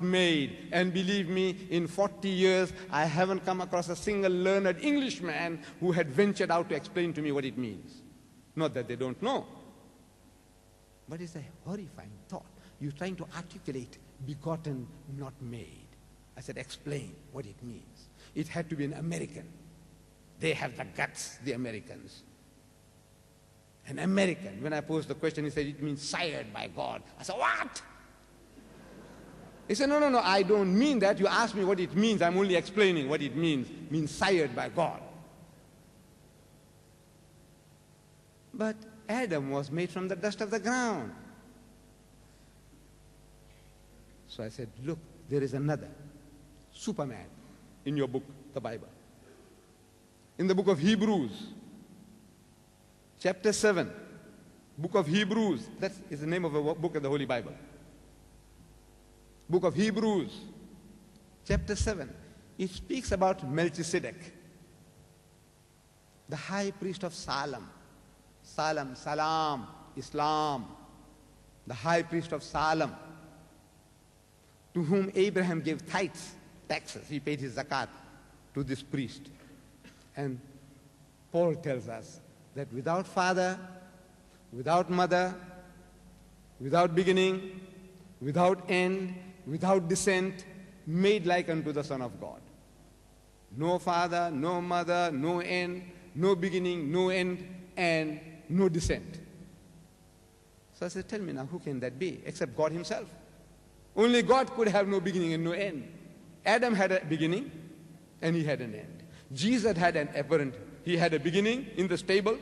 made. And believe me, in 40 years, I haven't come across a single learned Englishman who had ventured out to explain to me what it means. Not that they don't know. But it's a horrifying thought. You're trying to articulate begotten, not made. I said, explain what it means. It had to be an American. They have the guts, the Americans. An American. When I posed the question, he said, it means sired by God. I said, what? He said, no, I don't mean that. You asked me what it means. I'm only explaining what it means. It means sired by God. But Adam was made from the dust of the ground. So I said, look, there is another Superman in your book, the Bible. In the book of Hebrews, chapter 7, book of Hebrews, that is the name of a book of the Holy Bible. Book of Hebrews, chapter 7, it speaks about Melchizedek, the high priest of Salem. Salam, Islam, the high priest of Salem, to whom Abraham gave tithes, taxes. He paid his zakat to this priest. And Paul tells us that without father, without mother, without beginning, without end, without descent, made like unto the Son of God. No father, no mother, no end, no beginning, no end, and no descent. So I said, tell me now, who can that be except God himself? Only God could have no beginning and no end. Adam had a beginning and he had an end. Jesus had an apparent, he had a beginning in the stable.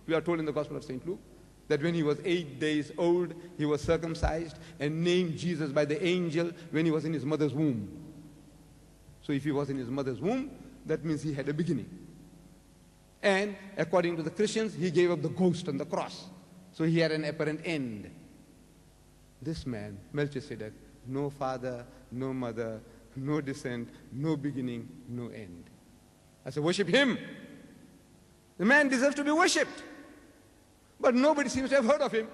We are told in the Gospel of St. Luke that when he was 8 days old, he was circumcised and named Jesus by the angel when he was in his mother's womb. So if he was in his mother's womb, that means he had a beginning. And according to the Christians, he gave up the ghost on the cross. So he had an apparent end. This man, Melchizedek, no father, no mother, no descent, no beginning, no end. I said, worship him. The man deserves to be worshipped. But nobody seems to have heard of him.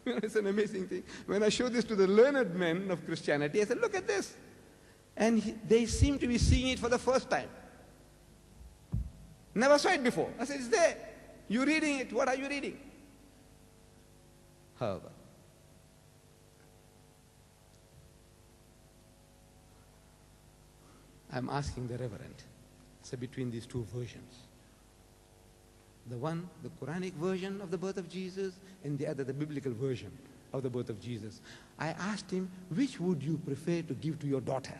It's an amazing thing. When I showed this to the learned men of Christianity, I said, look at this. And they seem to be seeing it for the first time. Never saw it before. I said, it's there. You're reading it. What are you reading? However, I'm asking the Reverend, so between these two versions, the one, the Quranic version of the birth of Jesus, and the other, the biblical version of the birth of Jesus. I asked him, which would you prefer to give to your daughter?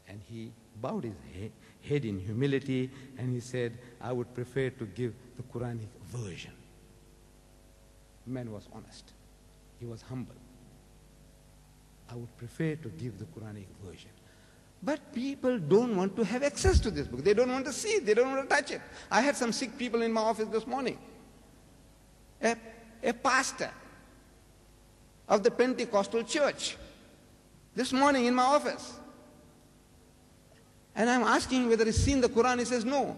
And he bowed his head in humility, and he said, I would prefer to give the Quranic version. The man was honest. He was humble. I would prefer to give the Quranic version. But people don't want to have access to this book. They don't want to see it. They don't want to touch it. I had some sick people in my office this morning. A pastor of the Pentecostal church this morning in my office. And I'm asking him whether he's seen the Quran. He says, no.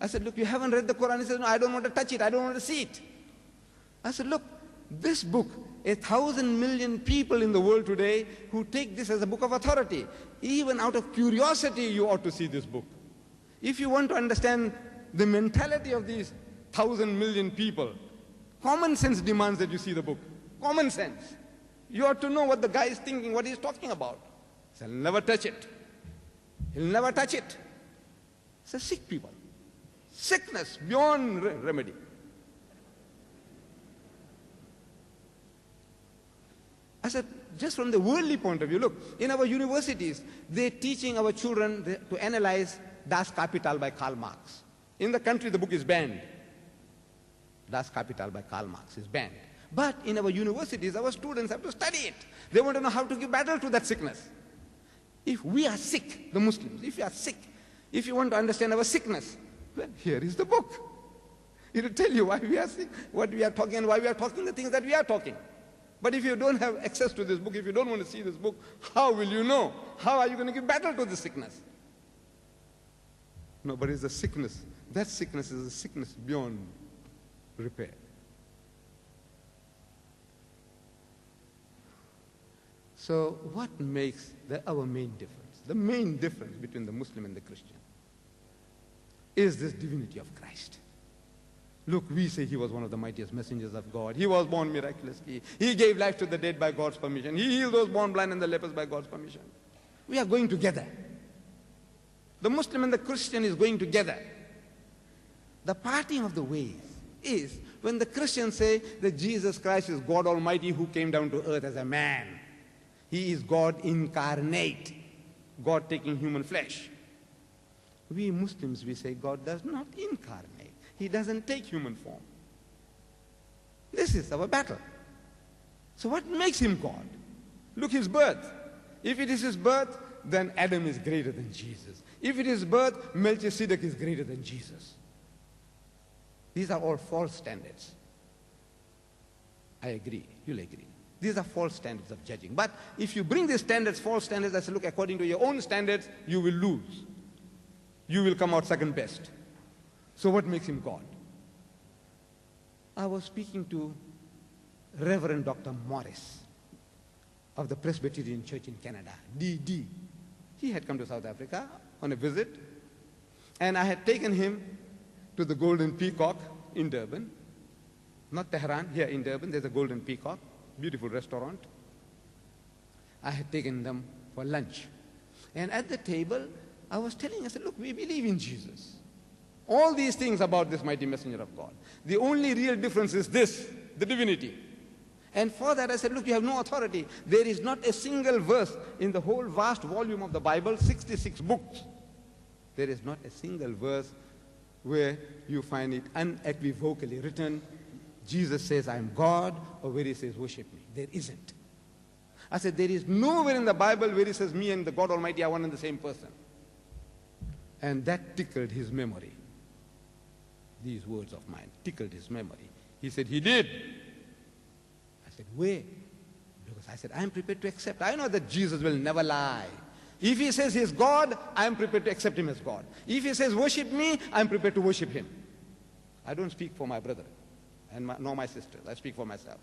I said, look, you haven't read the Quran. He says, no, I don't want to touch it. I don't want to see it. I said, look, this book, 1,000 million people in the world today who take this as a book of authority. Even out of curiosity, you ought to see this book. If you want to understand the mentality of these 1,000 million people, common sense demands that you see the book. Common sense. You ought to know what the guy is thinking, what he's talking about. So I'll never touch it. He'll never touch it. It's a sick people. Sickness beyond remedy. I said, just from the worldly point of view, look, in our universities, they're teaching our children to analyze Das Kapital by Karl Marx. In the country, the book is banned. Das Kapital by Karl Marx is banned. But in our universities, our students have to study it. They want to know how to give battle to that sickness. If we are sick, the Muslims, if you are sick, if you want to understand our sickness, well, here is the book. It will tell you why we are sick, what we are talking, and why we are talking the things that we are talking. But if you don't have access to this book, if you don't want to see this book, how will you know? How are you going to give battle to the sickness? No, but it's a sickness. That sickness is a sickness beyond repair. So what makes our main difference? The main difference between the Muslim and the Christian is this divinity of Christ. Look, we say he was one of the mightiest messengers of God. He was born miraculously. He gave life to the dead by God's permission. He healed those born blind and the lepers by God's permission. We are going together. The Muslim and the Christian is going together. The parting of the ways is when the Christians say that Jesus Christ is God Almighty who came down to earth as a man. He is God incarnate, God taking human flesh. We Muslims, we say God does not incarnate. He doesn't take human form. This is our battle. So what makes him God? Look, his birth. If it is his birth, then Adam is greater than Jesus. If it is birth, Melchizedek is greater than Jesus. These are all false standards. I agree. You'll agree. These are false standards of judging. But if you bring these standards, false standards, I say, look, according to your own standards, you will lose. You will come out second best. So what makes him God? I was speaking to Reverend Dr. Morris of the Presbyterian Church in Canada, DD. He had come to South Africa on a visit, and I had taken him to the Golden Peacock in Durban. Not Tehran, here in Durban, there's a Golden Peacock, beautiful restaurant. I had taken them for lunch. And at the table, I was telling, I said, look, we believe in Jesus. All these things about this mighty messenger of God. The only real difference is this, the divinity. And for that I said, look, you have no authority. There is not a single verse in the whole vast volume of the Bible, 66 books. There is not a single verse where you find it unequivocally written, Jesus says, I am God, or where he says, worship me. There isn't. I said, there is nowhere in the Bible where he says, me and the God Almighty are one and the same person. And that tickled his memory. These words of mine tickled his memory. He said, he did. I said, where? Because I said, I am prepared to accept. I know that Jesus will never lie. If he says he is God, I am prepared to accept him as God. If he says worship me, I am prepared to worship him. I don't speak for my brother and nor my sisters. I speak for myself.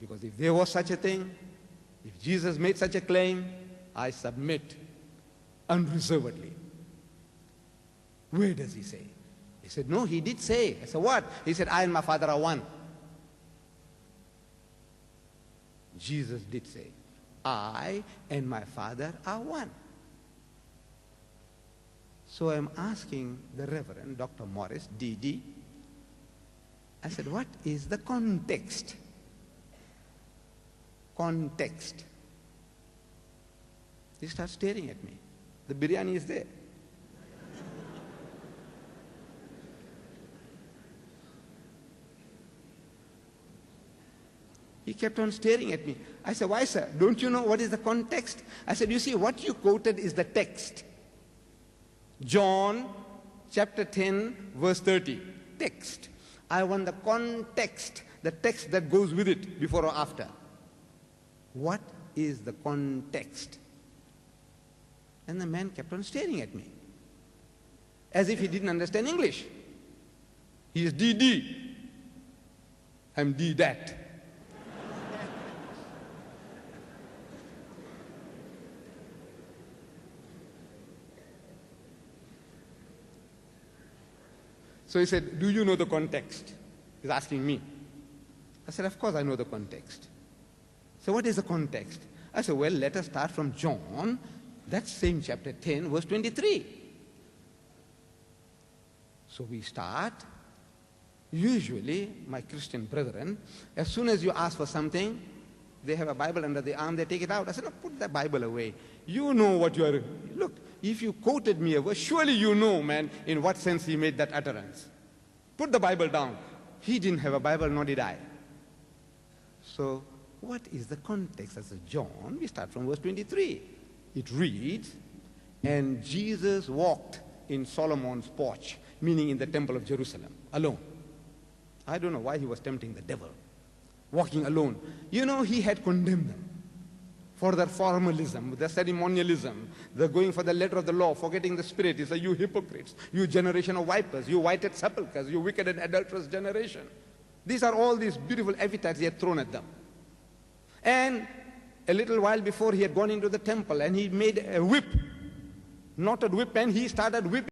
Because if there was such a thing, if Jesus made such a claim, I submit unreservedly. Where does he say? He said, no, he did say. I said, what? He said, I and my Father are one. Jesus did say, I and my Father are one. So I'm asking the Reverend Dr. Morris, DD, I said, what is the context? Context. He starts staring at me. The biryani is there. He kept on staring at me. I said, why, sir? Don't you know what is the context? I said, you see, what you quoted is the text. John chapter 10, verse 30. Text. I want the context, the text that goes with it, before or after. What is the context? And the man kept on staring at me, as if he didn't understand English. He is DD. I'm D that. So he said, do you know the context? He's asking me. I said, of course I know the context. So what is the context? I said, well, let us start from John, that same chapter 10, verse 23. So we start. Usually, my Christian brethren, as soon as you ask for something, they have a Bible under the arm, they take it out. I said, no, put the Bible away. You know what you are. Look, if you quoted me a verse, surely you know, man, in what sense he made that utterance. Put the Bible down. He didn't have a Bible, nor did I. So, what is the context? As John, we start from verse 23. It reads, and Jesus walked in Solomon's porch, meaning in the temple of Jerusalem, alone. I don't know why he was tempting the devil, walking alone. You know, he had condemned them for their formalism, their ceremonialism, the going for the letter of the law, forgetting the spirit. He said, you hypocrites, you generation of vipers, you whited sepulchres, you wicked and adulterous generation. These are all these beautiful epithets he had thrown at them. And a little while before he had gone into the temple and he made a whip, knotted whip, and he started whipping